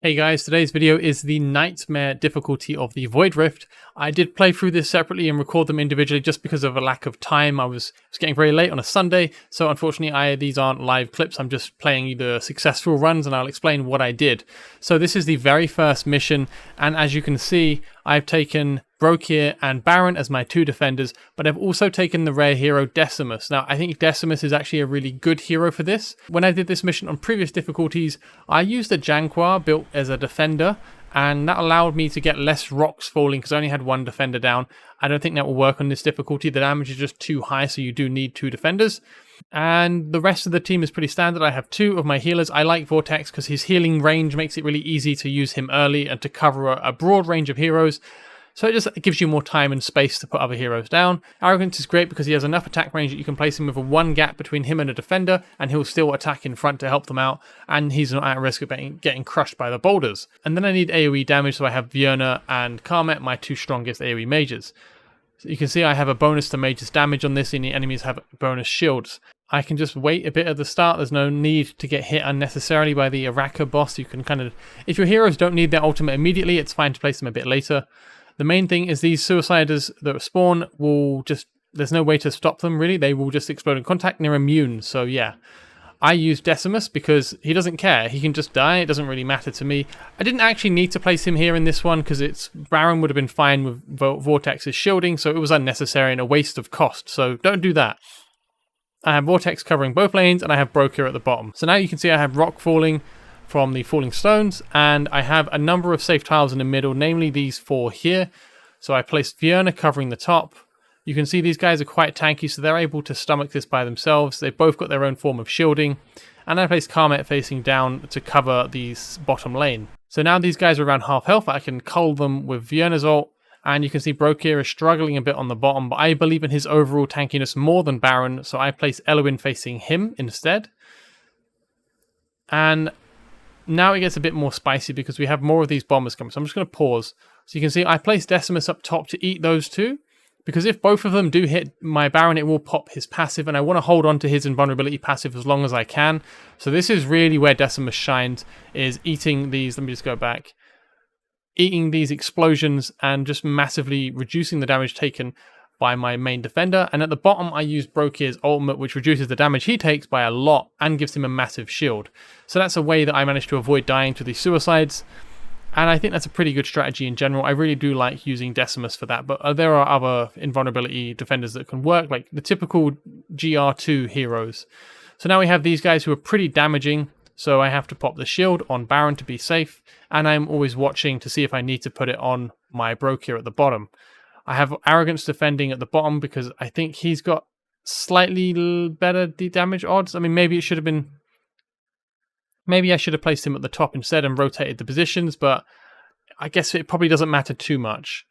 Hey guys, today's video is the Nightmare difficulty of the Void Rift. I did play through this separately and record them individually just because of a lack of time. I was getting very late on a Sunday, so unfortunately these aren't live clips. I'm just playing you the successful runs and I'll explain what I did. So this is the very first mission, and as you can see, I've taken Brokir and Baron as my two defenders, but I've also taken the rare hero Decimus. Now, I think Decimus is actually a really good hero for this. When I did this mission on previous difficulties, I used a Janquar built as a defender, and that allowed me to get less rocks falling because I only had one defender down. I don't think that will work on this difficulty. The damage is just too high, so you do need two defenders. And the rest of the team is pretty standard. I have two of my healers. I like Vortex because his healing range makes it really easy to use him early and to cover a broad range of heroes. So it just gives you more time and space to put other heroes down. Arrogance is great because he has enough attack range that you can place him with a one gap between him and a defender, and he'll still attack in front to help them out, and he's not at risk of getting crushed by the boulders. And then I need AoE damage, so I have Vierna and Karmet, my two strongest AoE mages. So you can see I have a bonus to mages damage on this, and the enemies have bonus shields. I can just wait a bit at the start. There's no need to get hit unnecessarily by the Araka boss. You can kind of, if your heroes don't need their ultimate immediately, it's fine to place them a bit later. The main thing is these suiciders that spawn will just, there's no way to stop them really. They will just explode in contact and they're immune. So yeah, I use Decimus because he doesn't care. He can just die. It doesn't really matter to me. I didn't actually need to place him here in this one because Baron would have been fine with Vortex's shielding. So it was unnecessary and a waste of cost. So don't do that. I have Vortex covering both lanes and I have Brokir at the bottom. So now you can see I have rock falling from the falling stones, and I have a number of safe tiles in the middle, namely these four here. So I placed Vierna covering the top. You can see these guys are quite tanky, so they're able to stomach this by themselves. They've both got their own form of shielding. And I placed Karmet facing down to cover the bottom lane. So now these guys are around half health. I can cull them with Vierna's ult, and you can see Brokir is struggling a bit on the bottom, but I believe in his overall tankiness more than Baron, so I place Elwyn facing him instead. And now it gets a bit more spicy because we have more of these bombers coming. So I'm just going to pause. So you can see I placed Decimus up top to eat those two, because if both of them do hit my Baron, it will pop his passive, and I want to hold on to his invulnerability passive as long as I can. So this is really where Decimus shines, is eating these, let me just go back, eating these explosions and just massively reducing the damage taken by my main defender. And at the bottom I use Brokir's ultimate, which reduces the damage he takes by a lot and gives him a massive shield. So that's a way that I managed to avoid dying to these suicides, and I think that's a pretty good strategy in general. I really do like using Decimus for that, but there are other invulnerability defenders that can work, like the typical GR2 heroes. So now we have these guys who are pretty damaging, so I have to pop the shield on Baron to be safe, and I'm always watching to see if I need to put it on my Brokir at the bottom. I have Arrogance defending at the bottom because I think he's got slightly better damage odds. I mean, maybe it should have been, maybe I should have placed him at the top instead and rotated the positions, but I guess it probably doesn't matter too much.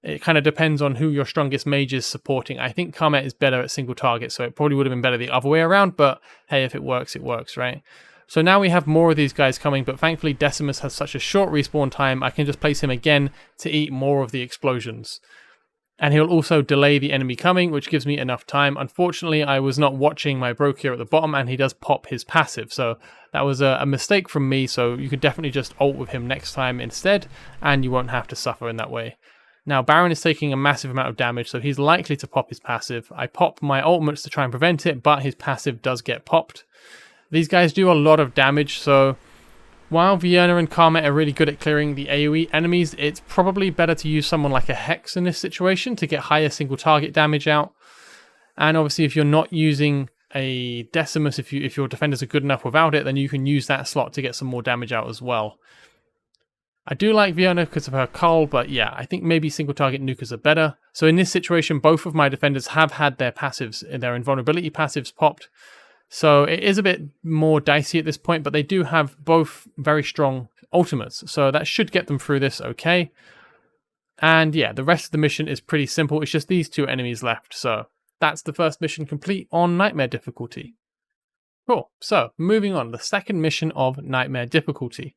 It kind of depends on who your strongest mage is supporting. I think Karmet is better at single target, so it probably would have been better the other way around, but hey, if it works, right? So now we have more of these guys coming, but thankfully Decimus has such a short respawn time, I can just place him again to eat more of the explosions. And he'll also delay the enemy coming, which gives me enough time. Unfortunately, I was not watching my Brokir at the bottom, and he does pop his passive. So that was a mistake from me, so you could definitely just ult with him next time instead, and you won't have to suffer in that way. Now, Baron is taking a massive amount of damage, so he's likely to pop his passive. I pop my ultimates to try and prevent it, but his passive does get popped. These guys do a lot of damage, so while Vierna and Karmet are really good at clearing the AoE enemies, it's probably better to use someone like a Hex in this situation to get higher single target damage out. And obviously if you're not using a Decimus, if your defenders are good enough without it, then you can use that slot to get some more damage out as well. I do like Vierna because of her cull, but yeah, I think maybe single target nukers are better. So in this situation, both of my defenders have had their passives, their invulnerability passives popped. So it is a bit more dicey at this point, but they do have both very strong ultimates. So that should get them through this okay. And yeah, the rest of the mission is pretty simple. It's just these two enemies left. So that's the first mission complete on Nightmare difficulty. Cool. So moving on, the second mission of Nightmare difficulty.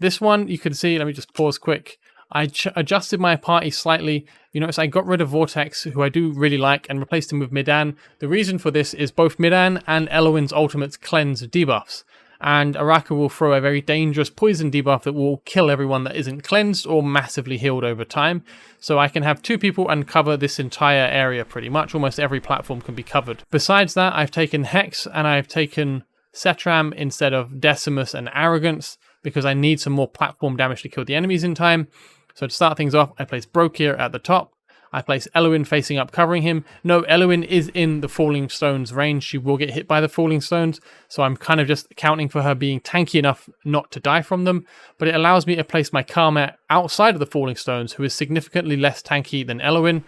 This one, you can see, let me just pause quick. I adjusted my party slightly. You notice I got rid of Vortex, who I do really like, and replaced him with Midan. The reason for this is both Midan and Elwyn's ultimates cleanse debuffs. and Araka will throw a very dangerous poison debuff that will kill everyone that isn't cleansed or massively healed over time. So I can have 2 people and cover this entire area pretty much. Almost every platform can be covered. Besides that, I've taken Hex and I've taken Setram instead of Decimus and Arrogance because I need some more platform damage to kill the enemies in time. So to start things off, I place Brokir at the top. I place Eluin facing up, covering him. No, Eluin is in the Falling Stones range. She will get hit by the Falling Stones, so I'm kind of just accounting for her being tanky enough not to die from them. But it allows me to place my Karma outside of the Falling Stones, who is significantly less tanky than Eluin.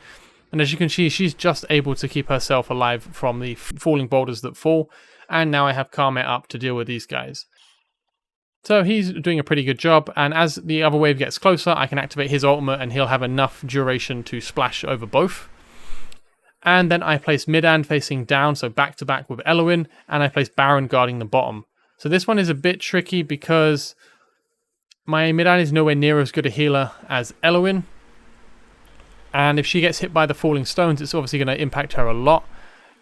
And as you can see, she's just able to keep herself alive from the falling boulders that fall. And now I have Karma up to deal with these guys. So he's doing a pretty good job, and as the other wave gets closer, I can activate his ultimate and he'll have enough duration to splash over both. And then I place Midan facing down, so back to back with Eluin, and I place Baron guarding the bottom. So this one is a bit tricky because my Midan is nowhere near as good a healer as Eluin. And if she gets hit by the Falling Stones, it's obviously going to impact her a lot.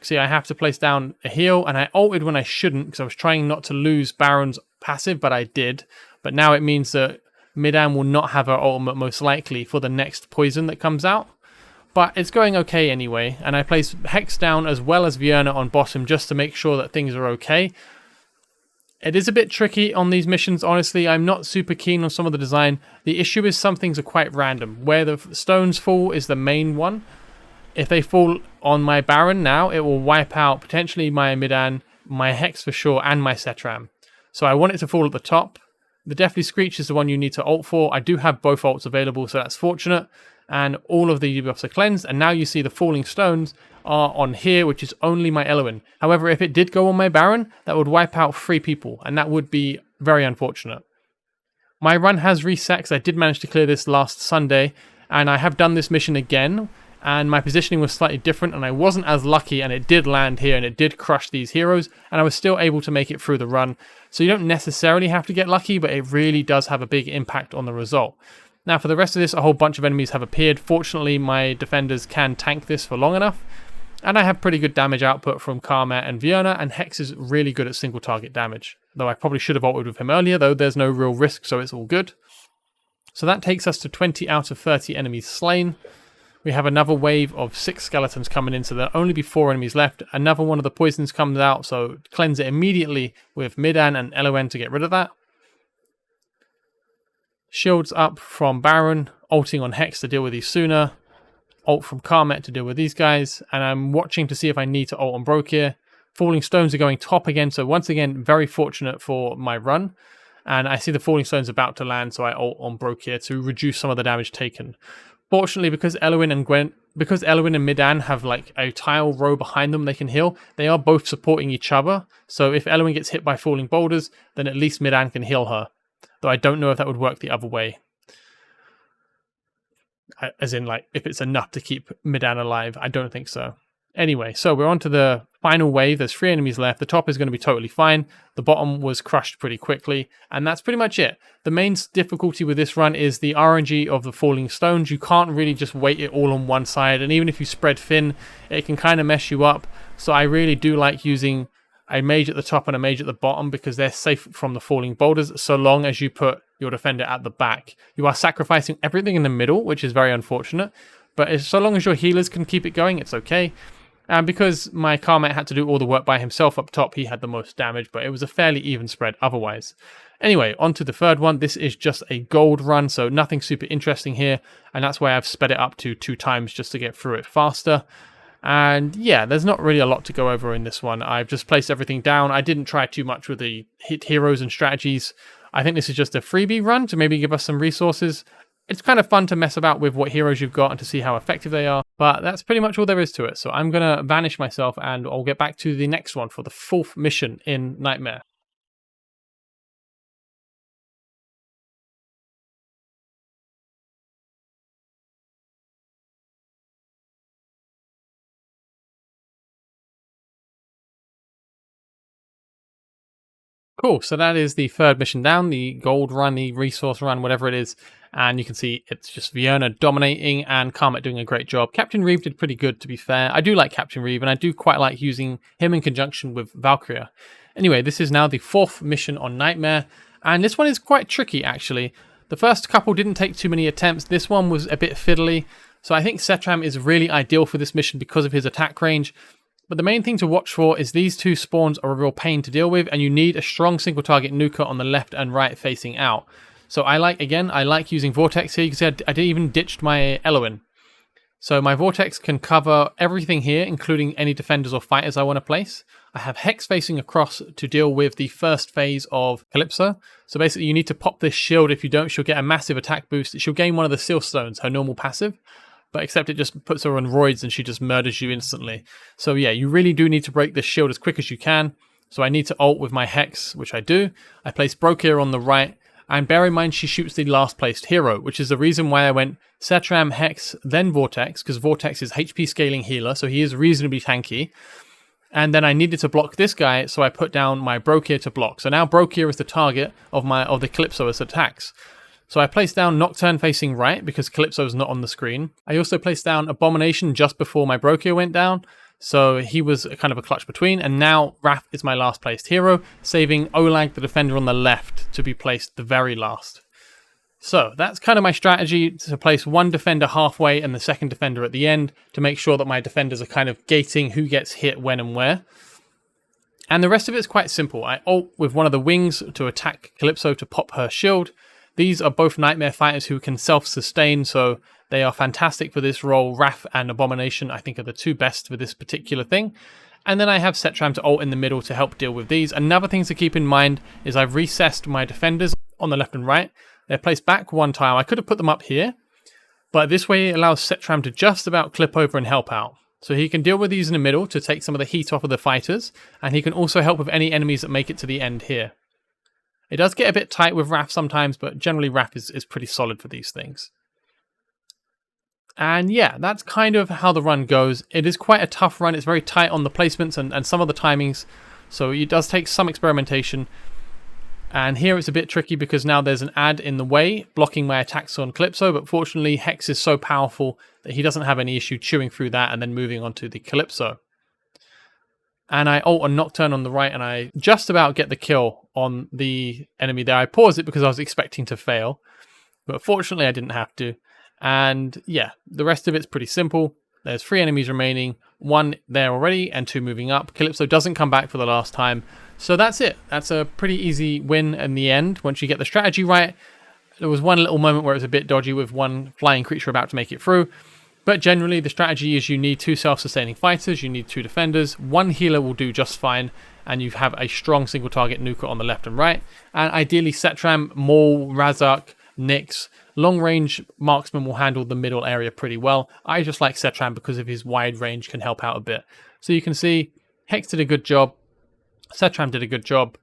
See, I have to place down a heal, and I ulted when I shouldn't because I was trying not to lose Baron's passive, but I did. But now it means that Midan will not have her ultimate most likely for the next poison that comes out. But it's going okay anyway, and I place Hex down as well as Vienna on bottom just to make sure that things are okay. It is a bit tricky on these missions, honestly. I'm not super keen on some of the design. The issue is some things are quite random. Where the stones fall is the main one. If they fall on my Baron now, it will wipe out potentially my Midan, my Hex for sure, and my Setram. So I want it to fall at the top. The Deathly Screech is the one you need to ult for. I do have both ults available, so that's fortunate. And all of the debuffs are cleansed. And now you see the Falling Stones are on here, which is only my Eluin. However, if it did go on my Baron, that would wipe out 3 people. And that would be very unfortunate. My run has reset because I did manage to clear this last Sunday. And I have done this mission again. And my positioning was slightly different, and I wasn't as lucky, and it did land here, and it did crush these heroes, and I was still able to make it through the run. So you don't necessarily have to get lucky, but it really does have a big impact on the result. Now for the rest of this, a whole bunch of enemies have appeared. Fortunately, my defenders can tank this for long enough, and I have pretty good damage output from Karma and Vienna, and Hex is really good at single target damage. Though I probably should have ulted with him earlier, though there's no real risk, so it's all good. So that takes us to 20 out of 30 enemies slain. We have another wave of 6 skeletons coming in, so there'll only be 4 enemies left. Another one of the poisons comes out, so cleanse it immediately with Midan and Elowen to get rid of that. Shields up from Baron, ulting on Hex to deal with these sooner. Ult from Karmet to deal with these guys, and I'm watching to see if I need to ult on Brokir. Falling Stones are going top again, so once again, very fortunate for my run. And I see the Falling Stones about to land, so I ult on Brokir to reduce some of the damage taken. Fortunately, because Elowen and Midan have like a tile row behind them they can heal, they are both supporting each other. So if Elowen gets hit by falling boulders, then at least Midan can heal her. Though I don't know if that would work the other way. As in, like, if it's enough to keep Midan alive, I don't think so. Anyway, so we're on to the final wave. There's 3 enemies left. The top is going to be totally fine. The bottom was crushed pretty quickly. And that's pretty much it. The main difficulty with this run is the RNG of the falling stones. You can't really just weight it all on one side. And even if you spread thin, it can kind of mess you up. So I really do like using a mage at the top and a mage at the bottom because they're safe from the falling boulders so long as you put your defender at the back. You are sacrificing everything in the middle, which is very unfortunate. But so long as your healers can keep it going, it's okay. And because my Karmet had to do all the work by himself up top, he had the most damage, but it was a fairly even spread otherwise. Anyway, on to the third one. This is just a gold run, so nothing super interesting here, and that's why I've sped it up to 2 times just to get through it faster. And yeah, there's not really a lot to go over in this one. I've just placed everything down. I didn't try too much with the hit heroes and strategies. I think this is just a freebie run to maybe give us some resources. It's kind of fun to mess about with what heroes you've got and to see how effective they are. But that's pretty much all there is to it. So I'm going to vanish myself and I'll get back to the next one for the 4th mission in Nightmare. Cool, so that is the 3rd mission down, the gold run, the resource run, whatever it is. And you can see it's just Vienna dominating and Karmet doing a great job. Captain Reeve did pretty good, to be fair. I do like Captain Reeve, and I do quite like using him in conjunction with Valkyria. Anyway, this is now the 4th mission on Nightmare, and this one is quite tricky actually. The first couple didn't take too many attempts. This one was a bit fiddly, so I think Setram is really ideal for this mission because of his attack range. But the main thing to watch for is these two spawns are a real pain to deal with, and you need a strong single target nuker on the left and right facing out. So I like using Vortex here. You can see I even ditched my Eloin. So my Vortex can cover everything here, including any defenders or fighters I want to place. I have Hex facing across to deal with the first phase of Calypso. So basically you need to pop this shield. If you don't, she'll get a massive attack boost. She'll gain one of the Seal Stones, her normal passive. But except it just puts her on roids and she just murders you instantly. So yeah, you really do need to break this shield as quick as you can. So I need to ult with my Hex, which I do. I place Brokir on the right. And bear in mind, she shoots the last placed hero, which is the reason why I went Setram, Hex, then Vortex, because Vortex is HP scaling healer, so he is reasonably tanky. And then I needed to block this guy, so I put down my Brokir to block. So now Brokir is the target of the Calypso's attacks. So I placed down Nocturne facing right, because Calypso is not on the screen. I also placed down Abomination just before my Brokir went down, so he was kind of a clutch between, and now Wrath is my last placed hero, saving Olag, the defender on the left, to be placed the very last. So that's kind of my strategy, to place one defender halfway and the second defender at the end, to make sure that my defenders are kind of gating who gets hit when and where. And the rest of it is quite simple. I ult with one of the wings to attack Calypso to pop her shield. These are both Nightmare fighters who can self-sustain, so they are fantastic for this role. Wrath and Abomination, I think, are the two best for this particular thing. And then I have Setram to ult in the middle to help deal with these. Another thing to keep in mind is I've recessed my defenders on the left and right. They're placed back one tile. I could have put them up here, but this way it allows Setram to just about clip over and help out. So he can deal with these in the middle to take some of the heat off of the fighters, and he can also help with any enemies that make it to the end here. It does get a bit tight with Wrath sometimes, but generally Wrath is pretty solid for these things. And yeah, that's kind of how the run goes. It is quite a tough run. It's very tight on the placements and some of the timings, so it does take some experimentation. And here it's a bit tricky because now there's an ad in the way, blocking my attacks on Calypso, but fortunately Hex is so powerful that he doesn't have any issue chewing through that and then moving on to the Calypso. And I ult a Nocturne on the right, and I just about get the kill on the enemy there. I paused it because I was expecting to fail, but fortunately I didn't have to. And yeah, the rest of it's pretty simple. There's 3 enemies remaining, 1 there already and 2 moving up. Calypso doesn't come back for the last time. So that's it. That's a pretty easy win in the end once you get the strategy right. There was one little moment where it was a bit dodgy with one flying creature about to make it through. But generally, the strategy is you need 2 self-sustaining fighters, you need 2 defenders, 1 healer will do just fine, and you have a strong single target nuker on the left and right. And ideally, Setram, Maul, Razak, Nyx, long-range Marksmen will handle the middle area pretty well. I just like Setram because of his wide range, can help out a bit. So you can see Hex did a good job, Setram did a good job.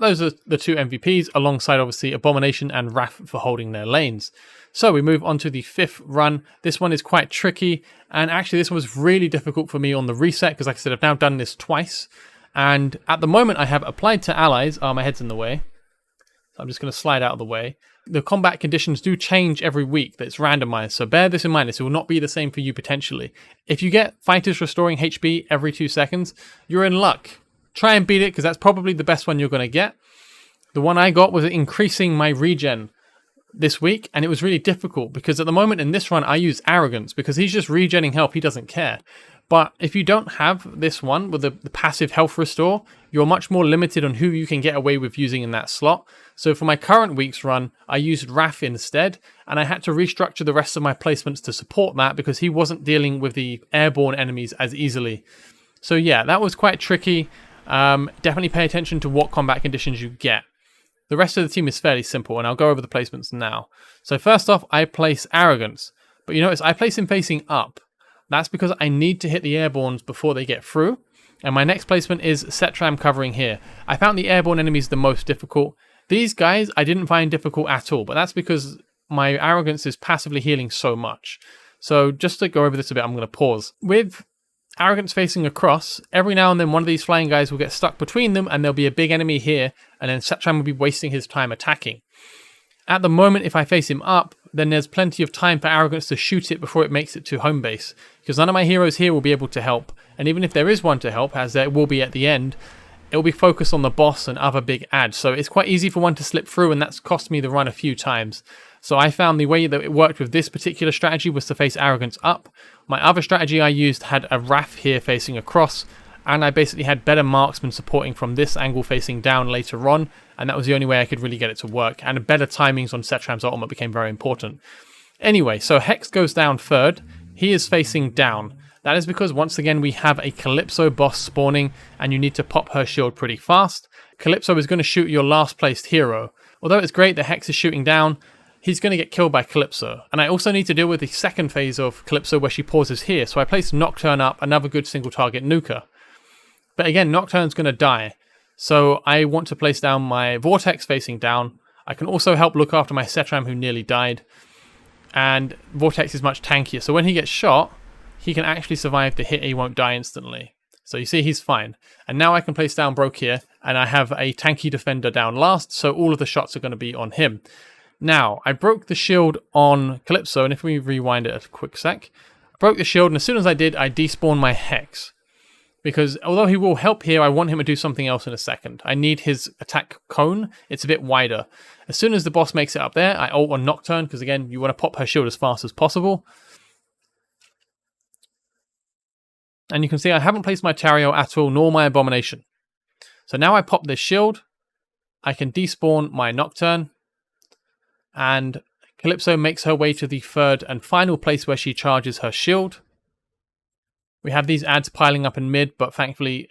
Those are the 2 MVPs, alongside obviously Abomination and Wrath for holding their lanes. So we move on to the 5th run. This one is quite tricky, and actually this was really difficult for me on the reset, because like I said, I've now done this twice. And at the moment I have applied to allies. Oh, my head's in the way. So I'm just going to slide out of the way. The combat conditions do change every week, that's randomized, so bear this in mind. This will not be the same for you potentially. If you get fighters restoring HP every 2 seconds, you're in luck. Try and beat it, because that's probably the best one you're going to get. The one I got was increasing my regen this week, and it was really difficult because at the moment in this run I use Arrogance because he's just regenning health, he doesn't care. But if you don't have this one with the passive health restore, you're much more limited on who you can get away with using in that slot. So for my current week's run, I used Wrath instead, and I had to restructure the rest of my placements to support that because he wasn't dealing with the airborne enemies as easily. So yeah, that was quite tricky. Definitely pay attention to what combat conditions you get. The rest of the team is fairly simple, and I'll go over the placements now. So first off, I place Arrogance. But you notice I place him facing up. That's because I need to hit the airbornes before they get through. And my next placement is Setram covering here. I found the airborne enemies the most difficult. These guys I didn't find difficult at all, but that's because my Arrogance is passively healing so much. So just to go over this a bit, I'm going to pause. With Arrogance facing across, every now and then one of these flying guys will get stuck between them and there'll be a big enemy here, and then Setram will be wasting his time attacking. At the moment, if I face him up, then there's plenty of time for Arrogance to shoot it before it makes it to home base, because none of my heroes here will be able to help, and even if there is one to help, as there will be at the end, it'll be focused on the boss and other big ads. So it's quite easy for one to slip through, and that's cost me the run a few times. So I found the way that it worked with this particular strategy was to face Arrogance up. My other strategy I used had a Wrath here facing across, and I basically had better Marksmen supporting from this angle facing down later on, and that was the only way I could really get it to work. And better timings on Setram's ultimate became very important. Anyway, so Hex goes down third. He is facing down. That is because once again we have a Calypso boss spawning, and you need to pop her shield pretty fast. Calypso is going to shoot your last placed hero. Although it's great that Hex is shooting down, he's going to get killed by Calypso. And I also need to deal with the second phase of Calypso where she pauses here. So I place Nocturne up, another good single target nuker. But again, Nocturne's going to die. So I want to place down my Vortex facing down. I can also help look after my Setram who nearly died. And Vortex is much tankier. So when he gets shot, he can actually survive the hit. He won't die instantly. So you see he's fine. And now I can place down Broke here. And I have a tanky defender down last. So all of the shots are going to be on him. Now, I broke the shield on Calypso. And if we rewind it a quick sec. I broke the shield. And as soon as I did, I despawned my Hex. Because although he will help here, I want him to do something else in a second. I need his attack cone. It's a bit wider. As soon as the boss makes it up there, I ult on Nocturne, because again, you want to pop her shield as fast as possible. And you can see I haven't placed my Tario at all, nor my Abomination. So now I pop this shield. I can despawn my Nocturne. And Calypso makes her way to the third and final place where she charges her shield. We have these ads piling up in mid, but thankfully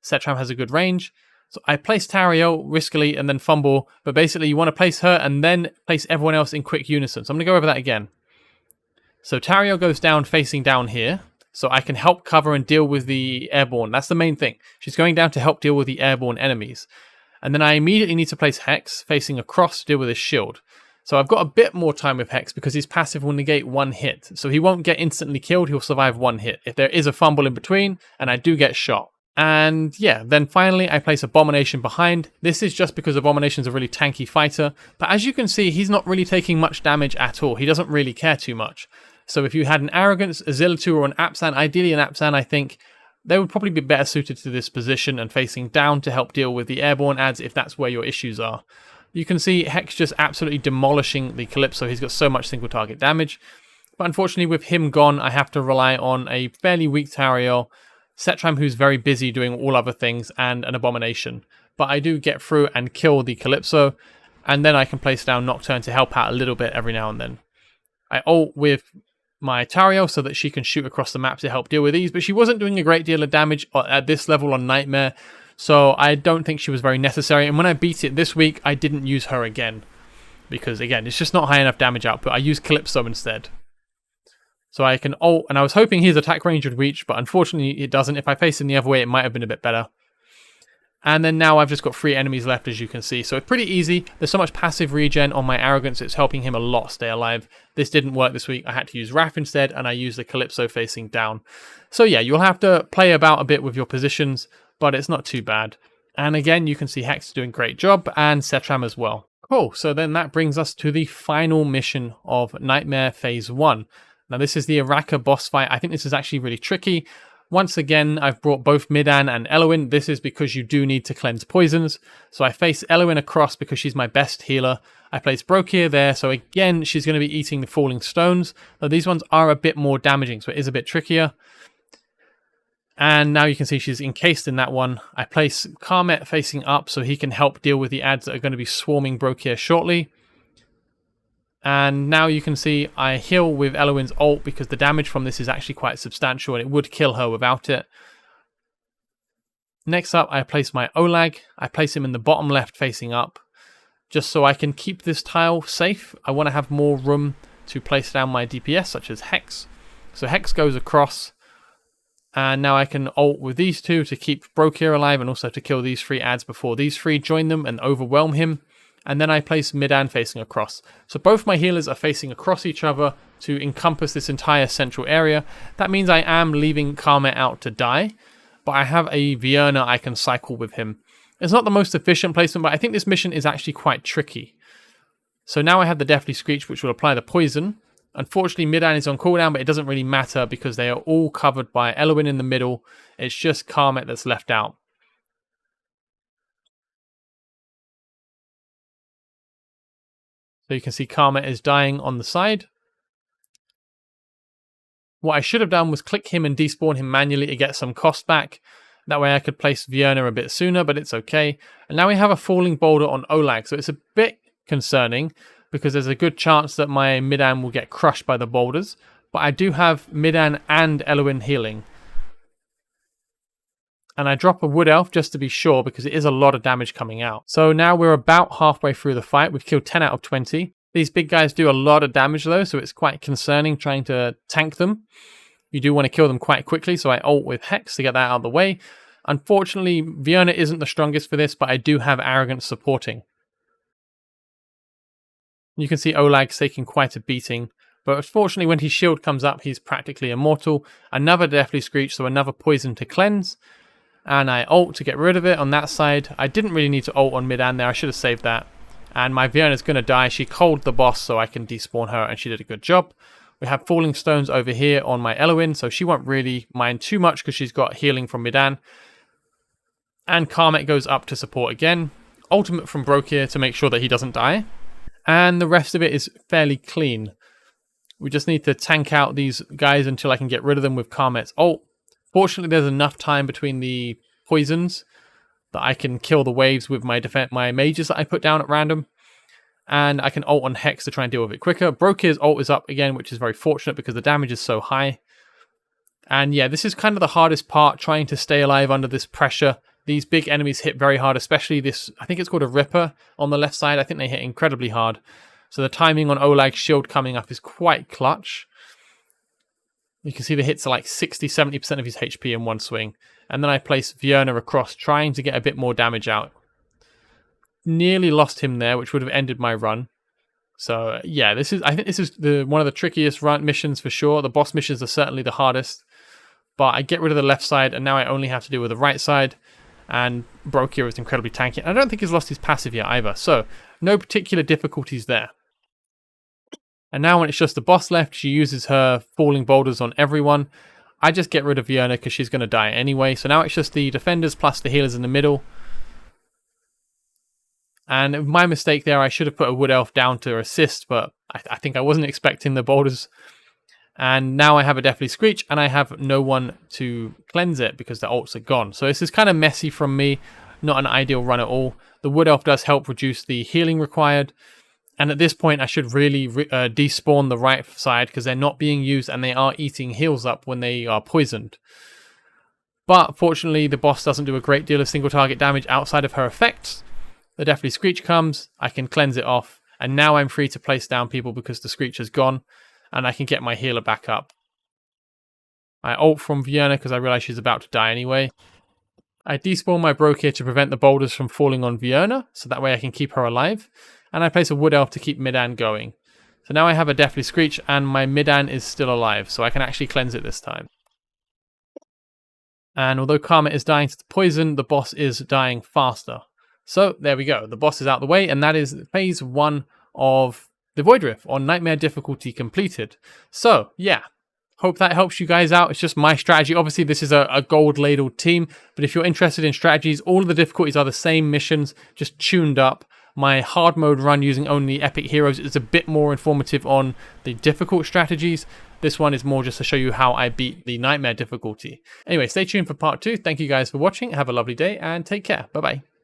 Setram has a good range. So I place Tario riskily and then fumble, but basically you want to place her and then place everyone else in quick unison. So I'm going to go over that again. So Tario goes down facing down here, so I can help cover and deal with the airborne. That's the main thing. She's going down to help deal with the airborne enemies. And then I immediately need to place Hex facing across to deal with his shield. So I've got a bit more time with Hex because his passive will negate one hit. So he won't get instantly killed, he'll survive one hit. If there is a fumble in between, and I do get shot. And yeah, then finally I place Abomination behind. This is just because Abomination's a really tanky fighter. But as you can see, he's not really taking much damage at all. He doesn't really care too much. So if you had an Arrogance, a Zillitu, or an Apsan, ideally an Apsan, I think, they would probably be better suited to this position and facing down to help deal with the airborne ads if that's where your issues are. You can see Hex just absolutely demolishing the Calypso. He's got so much single target damage. But unfortunately, with him gone, I have to rely on a fairly weak Tario, Setram who's very busy doing all other things, and an Abomination. But I do get through and kill the Calypso, and then I can place down Nocturne to help out a little bit every now and then. I ult with my Tario so that she can shoot across the map to help deal with these, but she wasn't doing a great deal of damage at this level on Nightmare. So I don't think she was very necessary. And when I beat it this week, I didn't use her again. Because again, it's just not high enough damage output. I used Calypso instead. So I can ult, and I was hoping his attack range would reach, but unfortunately it doesn't. If I faced him the other way, it might have been a bit better. And then now I've just got 3 enemies left, as you can see. So it's pretty easy. There's so much passive regen on my Arrogance, it's helping him a lot stay alive. This didn't work this week. I had to use Wrath instead, and I used the Calypso facing down. So yeah, you'll have to play about a bit with your positions, but it's not too bad. And again, you can see Hex doing a great job, and Setram as well. Cool, so then that brings us to the final mission of Nightmare Phase 1. Now this is the Araka boss fight. I think this is actually really tricky. Once again, I've brought both Midan and Eloin. This is because you do need to cleanse poisons. So I face Eloin across because she's my best healer. I place Brokir there, so again, she's going to be eating the falling stones. Though these ones are a bit more damaging, so it is a bit trickier. And now you can see she's encased in that one. I place Karmet facing up so he can help deal with the ads that are going to be swarming Brokir shortly. And now you can see I heal with Eloin's ult because the damage from this is actually quite substantial and it would kill her without it. Next up, I place my Olag. I place him in the bottom left facing up just so I can keep this tile safe. I want to have more room to place down my DPS such as Hex. So Hex goes across. And now I can ult with these two to keep Brokir alive and also to kill these 3 ads before these 3 join them and overwhelm him. And then I place Midan facing across. So both my healers are facing across each other to encompass this entire central area. That means I am leaving Karmet out to die, but I have a Vierna I can cycle with him. It's not the most efficient placement, but I think this mission is actually quite tricky. So now I have the Deathly Screech, which will apply the poison. Unfortunately, Midan is on cooldown, but it doesn't really matter because they are all covered by Eloin in the middle. It's just Karmet that's left out. So you can see Karma is dying on the side. What I should have done was click him and despawn him manually to get some cost back. That way I could place Vienna a bit sooner, but it's okay. And now we have a falling boulder on Olag, so it's a bit concerning because there's a good chance that my Midan will get crushed by the boulders. But I do have Midan and Elwyn healing. And I drop a Wood Elf just to be sure because it is a lot of damage coming out. So now we're about halfway through the fight. We've killed 10 out of 20. These big guys do a lot of damage though, so it's quite concerning trying to tank them. You do want to kill them quite quickly, so I ult with Hex to get that out of the way. Unfortunately, Vienna isn't the strongest for this, but I do have Arrogant supporting. You can see Olag's taking quite a beating, but unfortunately when his shield comes up, he's practically immortal. Another Deathly Screech, so another poison to cleanse. And I ult to get rid of it on that side. I didn't really need to ult on Midan there, I should have saved that. And my Vienna's going to die. She cold the boss so I can despawn her, and she did a good job. We have Falling Stones over here on my Elwyn, so she won't really mind too much because she's got healing from Midan. And Karmet goes up to support again. Ultimate from Broke here to make sure that he doesn't die. And the rest of it is fairly clean. We just need to tank out these guys until I can get rid of them with Karmet's ult. Fortunately, there's enough time between the poisons that I can kill the waves with my mages that I put down at random. And I can ult on Hex to try and deal with it quicker. Brokir's ult is up again, which is very fortunate because the damage is so high. And yeah, this is kind of the hardest part, trying to stay alive under this pressure. These big enemies hit very hard, especially this, I think it's called a Ripper on the left side. I think they hit incredibly hard. So the timing on Olag's shield coming up is quite clutch. You can see the hits are like 60-70% of his HP in one swing. And then I place Vienna across, trying to get a bit more damage out. Nearly lost him there, which would have ended my run. So yeah, I think this is one of the trickiest missions for sure. The boss missions are certainly the hardest. But I get rid of the left side, and now I only have to deal with the right side. And Brokir is incredibly tanky. And I don't think he's lost his passive yet either. So no particular difficulties there. And now when it's just the boss left, she uses her falling boulders on everyone. I just get rid of Vienna because she's going to die anyway. So now it's just the defenders plus the healers in the middle. And my mistake there, I should have put a Wood Elf down to assist, but I think I wasn't expecting the boulders. And now I have a Deathly Screech, and I have no one to cleanse it because the ults are gone. So this is kind of messy from me, not an ideal run at all. The Wood Elf does help reduce the healing required. And at this point, I should really despawn the right side because they're not being used and they are eating heals up when they are poisoned. But fortunately, the boss doesn't do a great deal of single target damage outside of her effects. The Deathly Screech comes, I can cleanse it off, and now I'm free to place down people because the Screech is gone, and I can get my healer back up. I ult from Vienna because I realize she's about to die anyway. I despawn my Brokir to prevent the boulders from falling on Vienna, so that way I can keep her alive. And I place a Wood Elf to keep Midan going. So now I have a Deathly Screech and my Midan is still alive, so I can actually cleanse it this time. And although Karma is dying to the poison, the boss is dying faster. So there we go, the boss is out the way, and that is phase 1 of the Void Rift on Nightmare difficulty completed. So yeah, hope that helps you guys out. It's just my strategy. Obviously this is a gold ladled team, but if you're interested in strategies, all of the difficulties are the same missions, just tuned up. My hard mode run using only epic heroes is a bit more informative on the difficult strategies. This one is more just to show you how I beat the Nightmare difficulty. Anyway, stay tuned for part 2. Thank you guys for watching. Have a lovely day and take care. Bye bye.